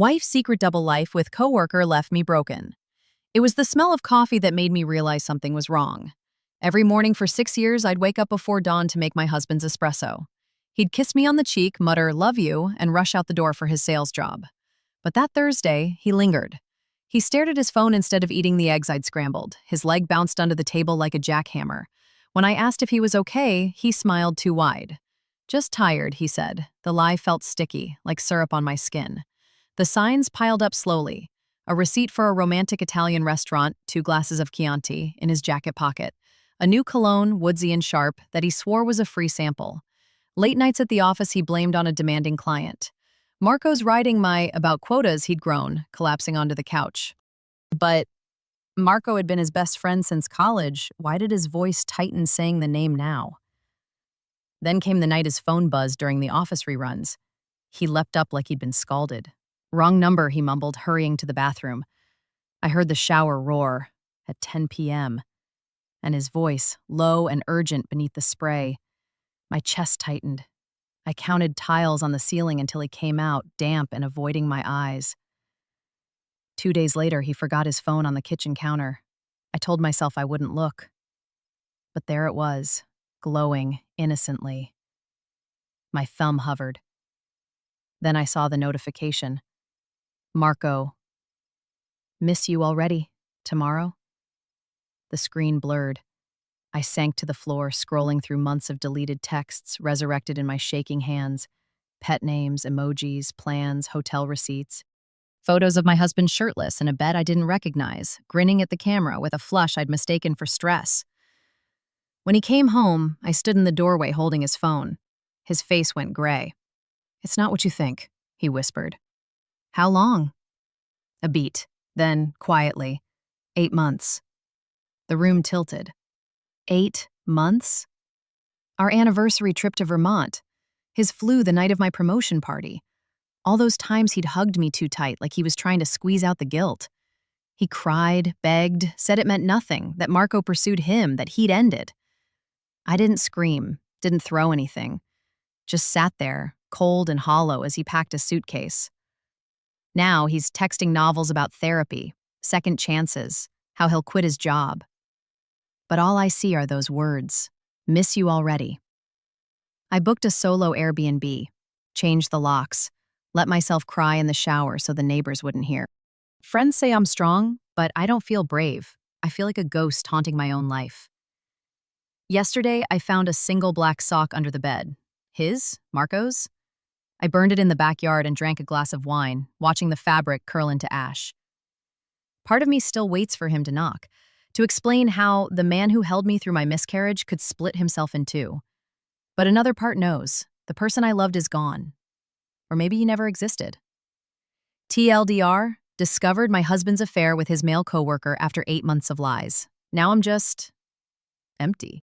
Wife's secret double life with coworker left me broken. It was the smell of coffee that made me realize something was wrong. Every morning for 6 years, I'd wake up before dawn to make my husband's espresso. He'd kiss me on the cheek, mutter, "Love you," and rush out the door for his sales job. But that Thursday, he lingered. He stared at his phone instead of eating the eggs I'd scrambled. His leg bounced under the table like a jackhammer. When I asked if he was okay, he smiled too wide. "Just tired," he said. The lie felt sticky, like syrup on my skin. The signs piled up slowly. A receipt for a romantic Italian restaurant, 2 glasses of Chianti, in his jacket pocket. A new cologne, woodsy and sharp, that he swore was a free sample. Late nights at the office he blamed on a demanding client. Marco's writing my about quotas he'd grown, collapsing onto the couch. But Marco had been his best friend since college. Why did his voice tighten saying the name now? Then came the night his phone buzzed during the office reruns. He leapt up like he'd been scalded. "Wrong number," he mumbled, hurrying to the bathroom. I heard the shower roar at 10 p.m., and his voice, low and urgent beneath the spray. My chest tightened. I counted tiles on the ceiling until he came out, damp and avoiding my eyes. 2 days later, he forgot his phone on the kitchen counter. I told myself I wouldn't look. But there it was, glowing innocently. My thumb hovered. Then I saw the notification. "Marco, miss you already. Tomorrow?" The screen blurred. I sank to the floor, scrolling through months of deleted texts resurrected in my shaking hands. Pet names, emojis, plans, hotel receipts. Photos of my husband shirtless in a bed I didn't recognize, grinning at the camera with a flush I'd mistaken for stress. When he came home, I stood in the doorway holding his phone. His face went gray. "It's not what you think," he whispered. "How long?" A beat. Then, quietly, 8 months. The room tilted. 8 months? Our anniversary trip to Vermont. His flu the night of my promotion party. All those times he'd hugged me too tight, like he was trying to squeeze out the guilt. He cried, begged, said it meant nothing, that Marco pursued him, that he'd ended. I didn't scream, didn't throw anything. Just sat there, cold and hollow as he packed a suitcase. Now he's texting novels about therapy, second chances, how he'll quit his job. But all I see are those words, "Miss you already." I booked a solo Airbnb, changed the locks, let myself cry in the shower so the neighbors wouldn't hear. Friends say I'm strong, but I don't feel brave. I feel like a ghost haunting my own life. Yesterday, I found a single black sock under the bed. His? Marco's? I burned it in the backyard and drank a glass of wine, watching the fabric curl into ash. Part of me still waits for him to knock, to explain how the man who held me through my miscarriage could split himself in two. But another part knows, the person I loved is gone. Or maybe he never existed. TLDR, discovered my husband's affair with his male coworker after 8 months of lies. Now I'm just empty.